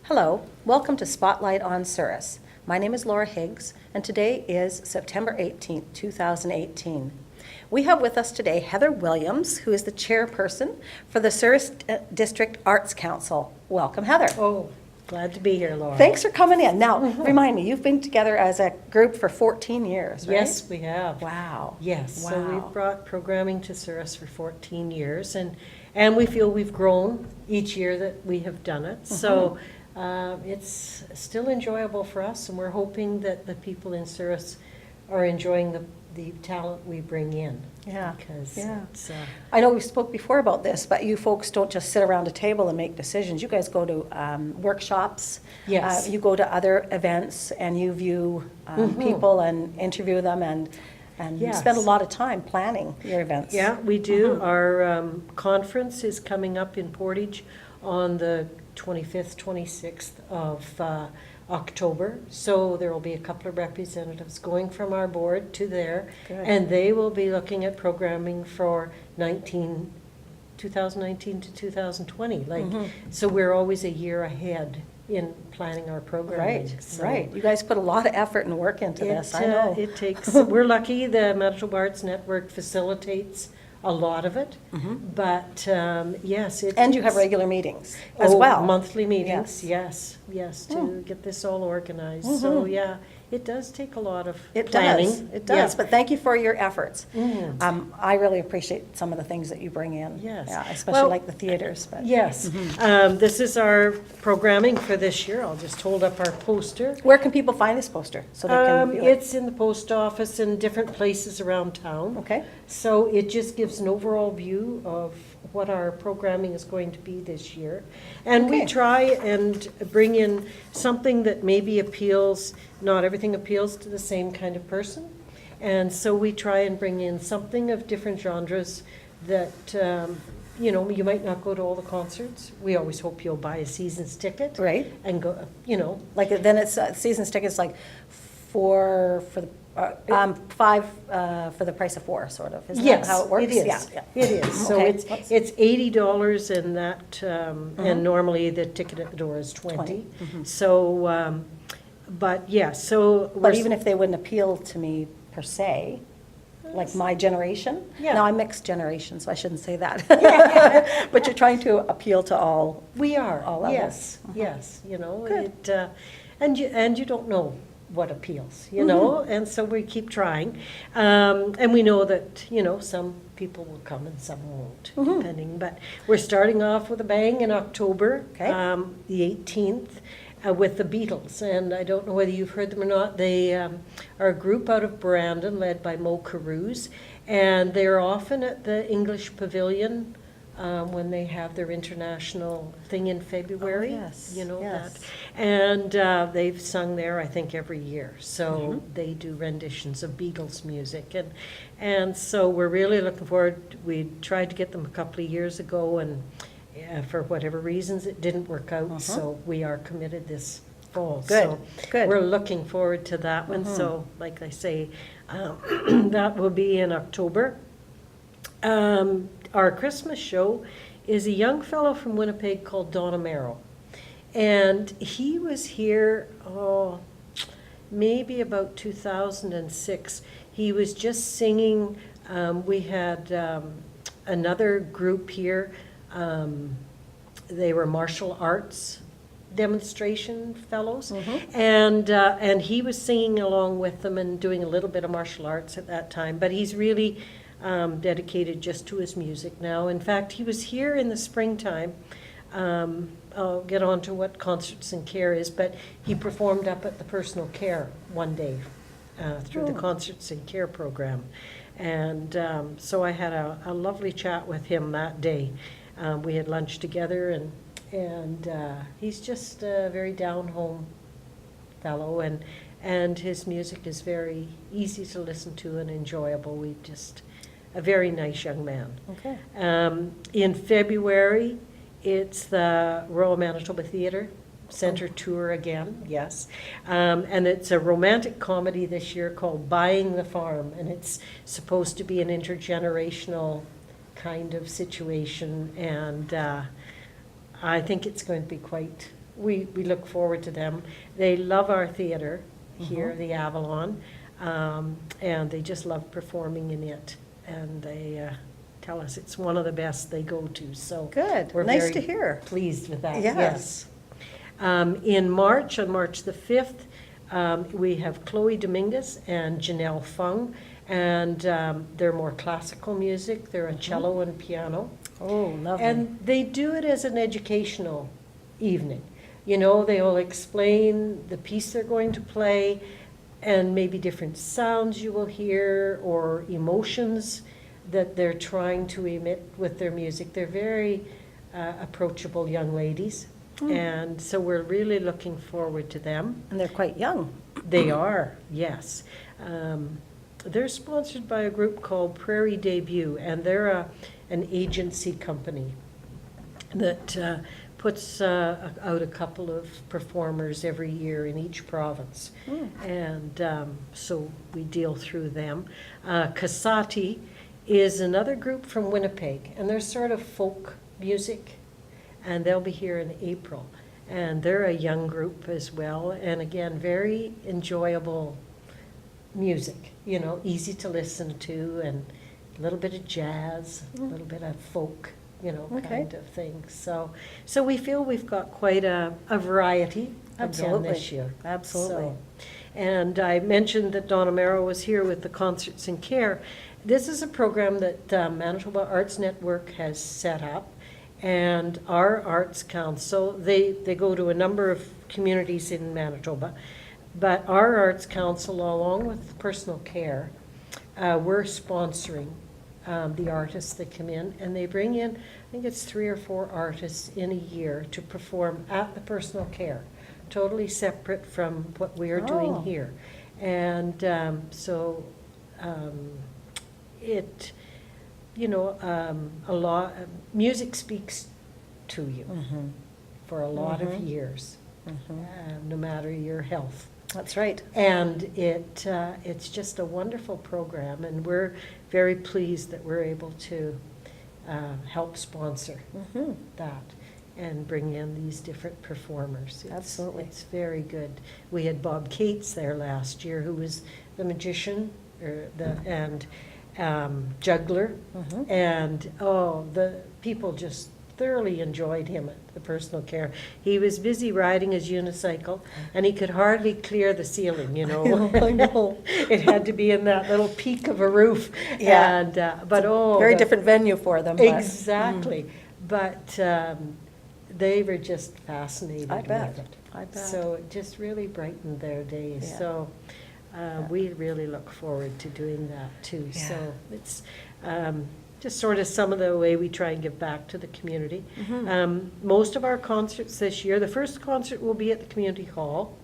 Hello, welcome to Spotlight on Souris. My name is Laura Higgs, and today is September 18th, 2018. We have with us today Heather Williams, who is the chairperson for the Souris District Arts Council. Welcome, Heather. Oh, glad to be here, Laura. Thanks for coming in. Now, remind me, you've been together as a group for 14 years, right? Yes, we have. Wow. Yes, Wow. so we've brought programming to Souris for 14 years, and we feel we've grown each year that we have done it. So it's still enjoyable for us, and we're hoping that the people in Souris are enjoying the talent we bring in. Yeah, Because yeah. it's, I know we spoke before about this, but you folks don't just sit around a table and make decisions. You guys go to workshops. Yes. You go to other events and you view people and interview them and you Yes. spend a lot of time planning your events. yeah, we do. Our conference is coming up in Portage on the 25th, 26th of October. So there will be a couple of representatives going from our board to there. Good. And they will be looking at programming for 2019 to 2020. So we're always a year ahead in planning our programming. Right, So right. You guys put a lot of effort and work into this, I it, know. it takes, we're lucky the Manitoba Arts Network facilitates a lot of it. But yes, it And you have takes- regular meetings as Oh, well. monthly meetings, Yes. yes, to get this all organized. So, yeah, it does take a lot of It planning. does, it does, Yeah. but thank you for your efforts. Mhm. I really appreciate some of the things that you bring in. Yes. Yeah, especially Well, like the theaters, but. Yes, this is our programming for this year. I'll just hold up our poster. Where can people find this poster so they can view it? It's in the post office and different places around town. Okay, So it just gives an overall view of what our programming is going to be this year. And we Okay. try and bring in something that maybe appeals, not everything appeals to the same kind of person. And so we try and bring in something of different genres that, you might not go to all the concerts. We always hope you'll buy a season's ticket. right. And go, Like, then it's, season's tickets like four for the, five for the price of four, sort of. Isn't that yes, how it works? it is. Yeah, yeah. It is. So Okay. it's $80 and that, and normally the ticket at the door is 20. So, but yeah, so. But even if they wouldn't appeal to me per se, like my generation. Yeah. Now, I'm mixed generation, so I shouldn't say that. But you're trying to appeal to all. We are, all levels. yes, yes, Good. and you don't know what appeals, and so we keep trying. And we know that, some people will come and some won't, depending. But we're starting off with a bang in October, Okay. The 18th, with the Beatles. And I don't know whether you've heard them or not. They are a group out of Brandon led by Mo Carews. And they're often at the English Pavilion when they have their international thing in February. Oh, yes, You know yes. that. And they've sung there, I think, every year. So they do renditions of Beatles music. And so we're really looking forward. We tried to get them a couple of years ago, and for whatever reasons, it didn't work out. So we are committed this fall. Good, So good. we're looking forward to that one. So like I say, that will be in October. Our Christmas show is a young fellow from Winnipeg called Don Amaro. And he was here, maybe about 2006. He was just singing. We had another group here. They were martial arts demonstration fellows. And he was singing along with them and doing a little bit of martial arts at that time. But he's really dedicated just to his music now. In fact, he was here in the springtime. I'll get on to what Concerts and Care is, but he performed up at the Personal Care one day through the Concerts and Care program. And so I had a lovely chat with him that day. We had lunch together, and he's just a very down-home fellow, and his music is very easy to listen to and enjoyable. A very nice young man. Okay. In February, it's the Royal Manitoba Theatre Center tour again, yes. And it's a romantic comedy this year called Buying the Farm, and it's supposed to be an intergenerational kind of situation, and I think it's going to be quite we look forward to them. They love our theater here, the Avalon, and they just love performing in it. And they tell us it's one of the best they go to, so. Good. We're Nice very to hear. pleased with that, Yes. yes. In March, on March the 5th, we have Chloe Dominguez and Janelle Fung, and they're more classical music. They're a cello and piano. Oh, lovely. And they do it as an educational evening. You know, they'll explain the piece they're going to play and maybe different sounds you will hear or emotions that they're trying to emit with their music. They're very approachable young ladies. And so we're really looking forward to them. And they're quite young. They are, yes. They're sponsored by a group called Prairie Debut, and they're an agency company that puts out a couple of performers every year in each province. And so we deal through them. Kasati is another group from Winnipeg, and they're sort of folk music, and they'll be here in April. And they're a young group as well, and again, very enjoyable music, you know, easy to listen to, and a little bit of jazz, a little bit of folk, you know, Okay. kind of thing. So we feel we've got quite a variety again Absolutely. this year. Absolutely. So, and I mentioned that Donna Merrow was here with the Concerts in Care. This is a program that Manitoba Arts Network has set up, and our Arts Council, they go to a number of communities in Manitoba, but our Arts Council, along with Personal Care, we're sponsoring the artists that come in, and they bring in, I think it's 3 or 4 artists in a year to perform at the Personal Care, totally separate from what we are Oh. doing here. And it, you know, a lot, music speaks to you Mhm. for a lot of Mhm. years, Mhm. no matter your health. That's right. And it's just a wonderful program, and we're very pleased that we're able to help sponsor Mhm. that and bring in these different performers. Absolutely. It's very good. We had Bob Cates there last year, who was the magician and juggler, Mhm. and the people just thoroughly enjoyed him at the Personal Care. He was busy riding his unicycle, and he could hardly clear the ceiling, you know. I know. It had to be in that little peak of a roof. Yeah. And, but Very the- different venue for them. But Exactly. But they were just fascinated I with bet. it. I bet. So it just really brightened their days. Yeah. So Yeah. we really look forward to doing that too. Yeah. So it's just sort of some of the way we try and give back to the community. Mhm. Most of our concerts this year, the first concert will be at the community hall,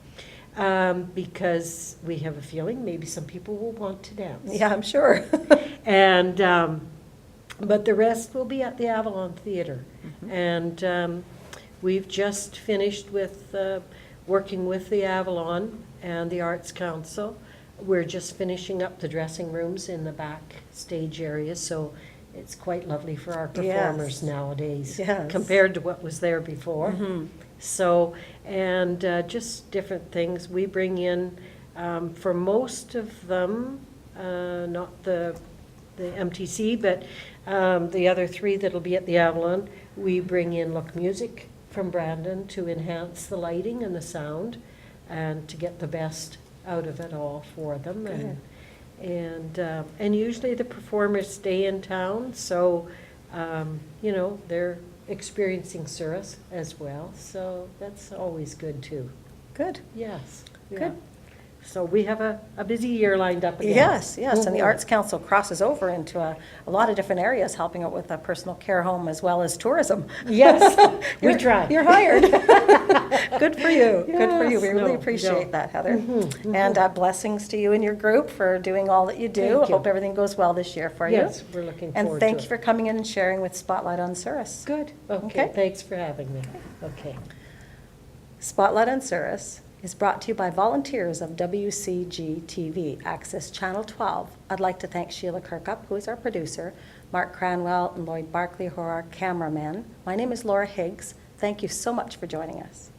because we have a feeling maybe some people will want to dance. Yeah, I'm sure. And, but the rest will be at the Avalon Theater. And we've just finished with working with the Avalon and the Arts Council. We're just finishing up the dressing rooms in the back stage area, so it's quite lovely for our performers Yes. nowadays Yes. compared to what was there before. Mhm. So, and just different things. We bring in, for most of them, not the MTC, but the other 3 that'll be at the Avalon, we bring in Look Music from Brandon to enhance the lighting and the sound and to get the best out of it all for them. And usually the performers stay in town, so, you know, they're experiencing Souris as well, so that's always good too. Good. Yes. yeah. Good. So we have a busy year lined up again. Yes, yes, and the Mhm. Arts Council crosses over into a lot of different areas, helping out with a personal care home as well as tourism. Yes, we You're- try. You're hired. Good for you, good for you. We Yes, really no, appreciate no. that, Heather. Mhm, And blessings to you and your group for doing all that you do. Thank you. Hope everything goes well this year for you. Yes, we're looking forward And to it. thank you for coming in and sharing with Spotlight on Souris. Good, okay, Okay. thanks for having me. Okay. Spotlight on Souris is brought to you by volunteers of WCG-TV, Access Channel 12. I'd like to thank Sheila Kirkup, who is our producer, Mark Cranwell and Lloyd Barkley, who are our cameramen. My name is Laura Higgs. Thank you so much for joining us.